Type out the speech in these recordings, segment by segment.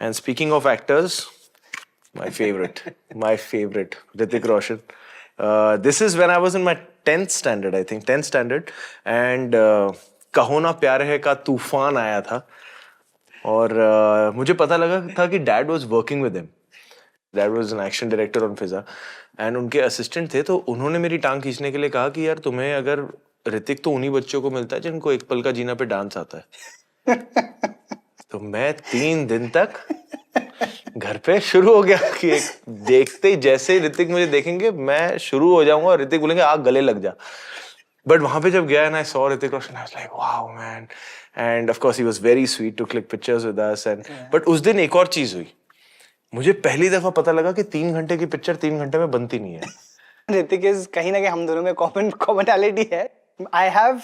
And speaking of actors, my favorite, Hrithik Roshan. This is when I was in my 10th standard, I think, 10th standard. And कहो ना प्यार है का तूफान आया था. और मुझे पता लगा था कि dad was working with him. Dad was an action director on Fiza and उनके असिस्टेंट थे. तो उन्होंने मेरी टांग खींचने के लिए कहा कि यार तुम्हें अगर ऋतिक तो उन्हीं बच्चों को मिलता है जिनको एक पल का जीना पे डांस आता है. तो मैं 3 दिन तक घर पे शुरू हो गया कि एक देखते ही जैसे ऋतिक मुझे देखेंगे मैं शुरू हो जाऊंगा और ऋतिक बोलेंगे आ गले लग जा. बट वहां पे जब गया and I saw Hrithik Roshan, I was like wow man. And of course he was very sweet to click pictures with us. And but उस दिन एक और चीज हुई. मुझे पहली दफा पता लगा कि 3 घंटे की पिक्चर 3 घंटे में बनती नहीं है. ऋतिक इज कहीं ना कहीं हम दोनों में कॉमनैलिटी है. I have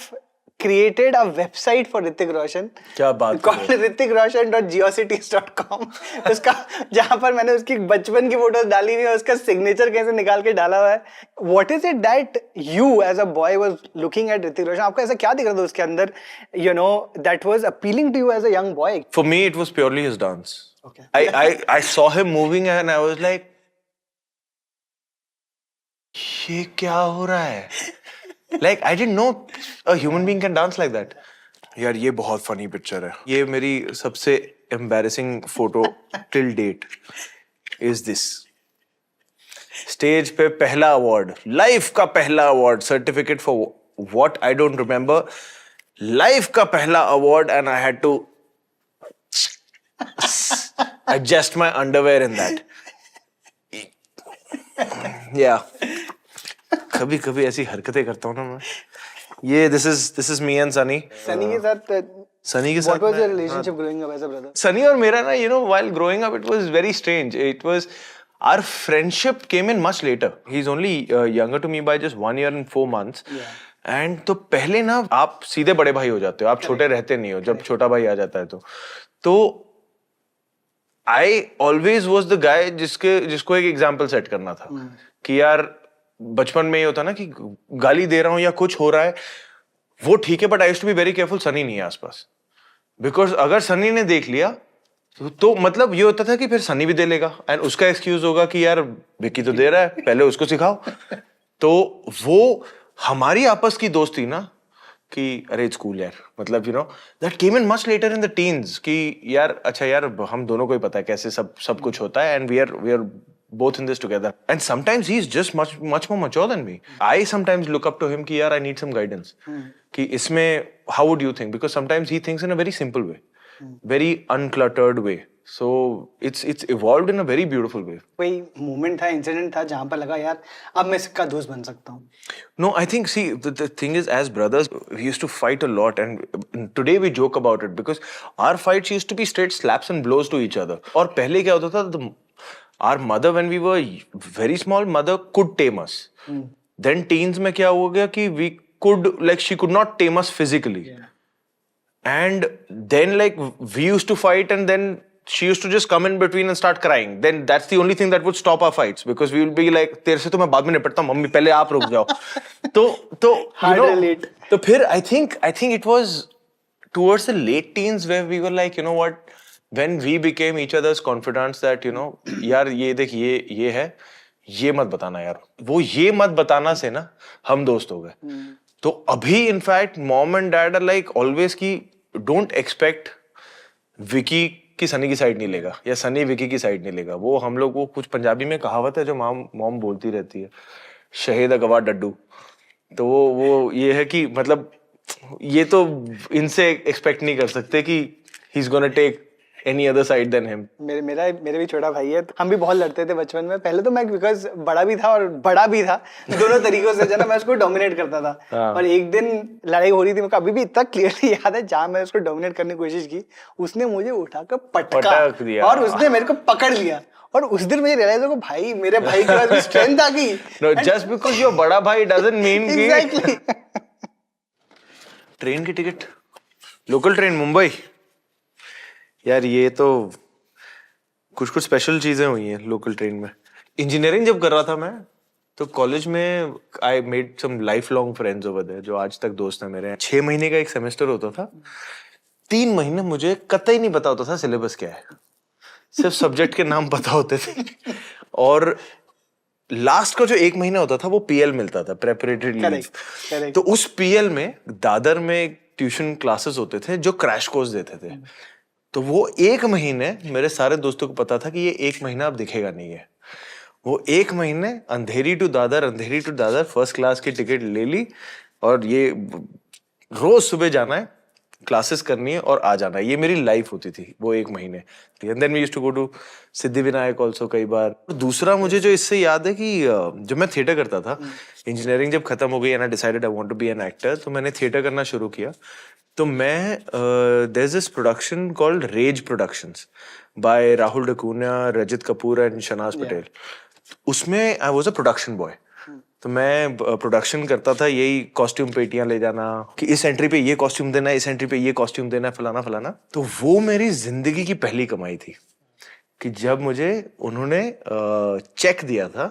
created a website for Hrithik Roshan. क्या बात called hrithicroshan.geocities.com. उसका जहाँ पर मैंने उसकी बचपन की फोटोज डाली हुई है, उसका सिग्नेचर कैसे निकाल के डाला हुआ है. What is it that you as a boy was looking at Hrithik Roshan? आपको ऐसा क्या दिख रहा था उसके अंदर, you know, that was appealing to you as a young boy? For me it was purely his dance. Okay. I saw him moving and I was like ये क्या हो रहा है. Like I didn't know a human being can dance like that. यार ये बहुत funny picture है. ये मेरी सबसे embarrassing photo till date is this. Stage पे पहला अवार्ड, लाइफ का पहला award, certificate for what I don't remember. Life का पहला award and I had to adjust my underwear in that. Yeah. कभी कभी ऐसी हरकतें करता हूँ ना मैं. ये this is me and Sunny. Sunny के साथ what was your relationship growing up as a brother? Sunny और मेरा ना, you know, while growing up it was very strange. It was our friendship came in much later. He's only younger to me by just 1 year and 4 months. Yeah. And तो पहले ना आप सीधे बड़े भाई हो जाते हो, आप छोटे रहते नहीं हो जब छोटा भाई आ जाता है. तो I always was the guy जिसको एक example set करना था कि यार बचपन में ये होता ना कि गाली दे रहा हूं या कुछ हो रहा है वो ठीक है, but I used to be very careful Sunny नहीं है आसपास. बिकॉज अगर सनी ने देख लिया तो मतलब ये होता था कि फिर सनी भी दे लेगा एंड उसका एक्सक्यूज होगा कि यार विक्की तो दे रहा है, पहले उसको सिखाओ. तो वो हमारी आपस की दोस्ती ना कि अरे इट्स कूल यार, मतलब you know that came in much later in the teens कि यार अच्छा यार हम दोनों को ही पता है कैसे सब कुछ होता है and we are both in this together. And sometimes he's just much more mature than me. I sometimes look up to him कि यार I need some guidance. कि इसमें how would you think? Because sometimes he thinks in a very simple way, very uncluttered way. So it's evolved in a very beautiful way. कोई moment था, incident था जहाँ पर लगा यार अब मैं इसका दोस्त बन सकता हूँ? No, I think see the thing is as brothers we used to fight a lot and today we joke about it because our fights used to be straight slaps and blows to each other. और पहले क्या होता था, our mother when we were very small mother could tame us. Then teens में क्या हो गया कि we could like she could not tame us physically. Yeah. And then like we used to fight and then she used to just come in between and start crying. Then that's the only thing that would stop our fights because we will be like तेरे से तो मैं बाद में निपटता हूँ mummy पहले आप रुक जाओ. तो you know तो फिर I think it was towards the late teens where we were like you know what when we became each other's confidants that you know यार ये देख ये है ये मत बताना यार, वो ये मत बताना से ना हम दोस्त हो गए. तो अभी in fact mom and dad are like always की डोंट एक्सपेक्ट विकी की सनी की साइड नहीं लेगा या सनी विकी की साइड नहीं लेगा. वो हम लोग वो कुछ पंजाबी में कहावत है जो मॉम बोलती रहती है, शहीद गवाह डड्डू. तो वो ये है कि मतलब ये तो इनसे एक्सपेक्ट नहीं कर सकते कि he is gonna take any other side than him. मेरे भी छोटा भाई है. हम भी बहुत लड़ते थे बचपन में. पहले तो मैं बिकॉज बड़ा भी था और बड़ा भी था, दोनों तरीकों से जो मैं उसको डोमिनेट करता था. और एक दिन लड़ाई हो रही थी, मेरे को अभी भी इतना क्लियरली याद है, जहाँ मैं उसको डोमिनेट करने की कोशिश की उसने मुझे उठाकर पटक दिया और उसने मेरे को पकड़ लिया. और उस दिन मुझे रियलाइज हो भाई मेरे भाई के पास भी स्ट्रेंथ आ गई. No, just because you're बड़ा भाई doesn't mean कि exactly. ट्रेन की टिकट, लोकल ट्रेन मुंबई, यार ये तो कुछ स्पेशल चीजें हुई हैं लोकल ट्रेन में. इंजीनियरिंग जब कर रहा था मैं तो कॉलेज में I made some lifelong friends over there जो आज तक दोस्त हैं मेरे. 6 महीने का एक सेमेस्टर होता था. 3 महीने मुझे कतई नहीं पता होता था सिलेबस क्या है. सिर्फ सब्जेक्ट के नाम पता होते थे। और लास्ट का जो 1 महीना होता था वो पीएल मिलता था, प्रेपरेटरी लीव। करेक्ट। तो उस पीएल में दादर में ट्यूशन क्लासेस होते थे जो क्रैश कोर्स देते थे। तो वो 1 महीने मेरे सारे दोस्तों को पता था कि ये 1 महीना अब दिखेगा नहीं है। वो 1 महीने अंधेरी टू दादर फर्स्ट क्लास की टिकट ले ली, और ये रोज सुबह जाना है, क्लासेस करनी है और आ जाना है। ये मेरी लाइफ होती थी वो 1 महीने। And then we used to go to Siddhi Vinayak also कई बार। दूसरा मुझे जो इससे याद है कि जब मैं थिएटर करता था, इंजीनियरिंग जब खत्म हो गई and I decided I want to be an actor, तो मैंने थिएटर करना शुरू किया। तो मैं there is this production called Rage productions by Rahul da Cunha, Rajat Kapoor and Shernaz Patel. उसमें I was a production boy. तो मैं प्रोडक्शन करता था, यही कॉस्ट्यूम पेटियां ले जाना कि इस एंट्री पे ये कॉस्ट्यूम देना है, इस एंट्री पे ये कॉस्ट्यूम देना है, फलाना फलाना। तो वो मेरी जिंदगी की पहली कमाई थी कि जब मुझे उन्होंने चेक दिया था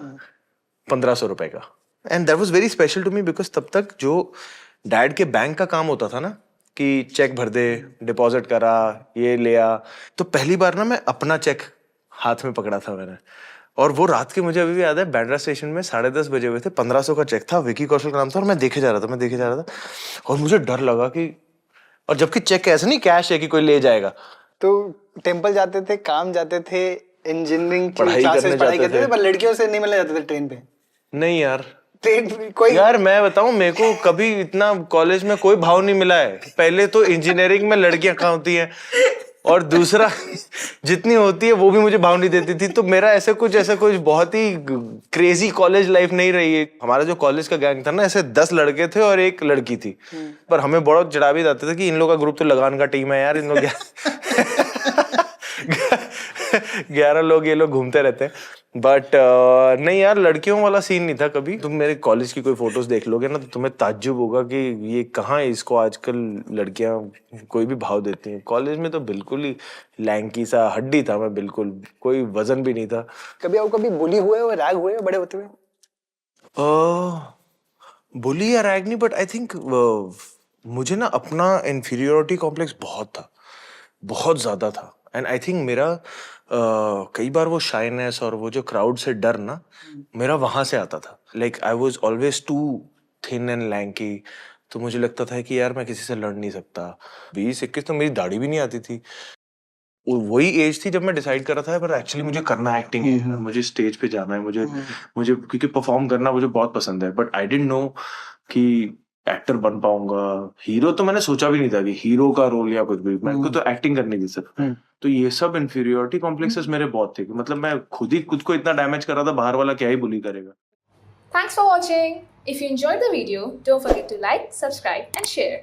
1500 रुपए का। And that was very special to me because तब तक जो डैड के बैंक का काम होता था ना कि चेक भर दे, डिपॉजिट करा, ये लिया, तो पहली बार ना मैं अपना चेक हाथ में पकड़ा था मैंने। और वो रात के, मुझे अभी भी याद है, बैंड्रा स्टेशन में 10:30 बजे हुए थे, 1500 का चेक था, विकी कौशल का नाम था, और मैं देखे जा रहा था और मुझे डर लगा कि, और जबकि चेक ऐसे नहीं कैश है कि कोई ले जाएगा। तो टेम्पल जाते थे, काम जाते थे, इंजीनियरिंग पढ़ाई करते थे, पर लड़कियों से नहीं मिलने जाते थे ट्रेन पे। नहीं यार, ट्रेन कोई यार मैं बताऊं, मेरे को कभी इतना कॉलेज में कोई भाव नहीं मिला है। पहले तो इंजीनियरिंग में लड़कियां कहाँ होती हैं, और दूसरा जितनी होती है वो भी मुझे भाव नहीं देती थी। तो मेरा ऐसा कुछ बहुत ही क्रेजी कॉलेज लाइफ नहीं रही है। हमारा जो कॉलेज का गैंग था ना, ऐसे 10 लड़के थे और 1 लड़की थी, पर हमें बहुत चिढ़ा भी जाते थे कि इन लोग का ग्रुप तो लगान का टीम है यार, इन लोग 11 लोग ये लोग घूमते रहते हैं। बट नहीं यार, लड़कियों वाला सीन नहीं था कभी। तुम मेरे कॉलेज की कोई फोटोज देख लोगे ना तो तुम्हें ताज्जुब होगा कि ये कहाँ है, इसको आजकल लड़कियां कोई भी भाव देती हैं। कॉलेज में तो बिल्कुल ही लैंकी सा हड्डी था मैं, बिल्कुल कोई वजन भी नहीं था। कभी बुली हुए हो, रैग हुए हो बड़े होते हुए? बुली या रैग नहीं, बट आई थिंक मुझे ना अपना इन्फीरियोरिटी कॉम्प्लेक्स बहुत ज्यादा था। एंड आई थिंक मेरा कई बार वो शाइनेस और वो जो क्राउड से डर ना, मेरा वहां से आता था। Like I was always too thin and lanky. तो मुझे लगता था कि यार मैं किसी से लड़ नहीं सकता। 20-21 तो मेरी दाढ़ी भी नहीं आती थी। वही एज थी जब मैं डिसाइड कर रहा था पर एक्चुअली मुझे करना एक्टिंग है, मुझे स्टेज पे जाना है, मुझे क्योंकि परफॉर्म करना मुझे बहुत पसंद है। बट आई डिडंट नो कि एक्टर बन पाऊंगा। हीरो तो मैंने सोचा भी नहीं था कि हीरो का रोल या कुछ भी, मेरे को तो एक्टिंग करनी थी सिर्फ। तो ये सब इन्फीरियोरिटी कॉम्प्लेक्सेस मेरे बहुत थे कि मतलब मैं खुद को इतना डैमेज कर रहा था, बाहर वाला क्या ही बुली करेगा। Thanks for watching. If you enjoyed the video, don't forget to like, subscribe and share.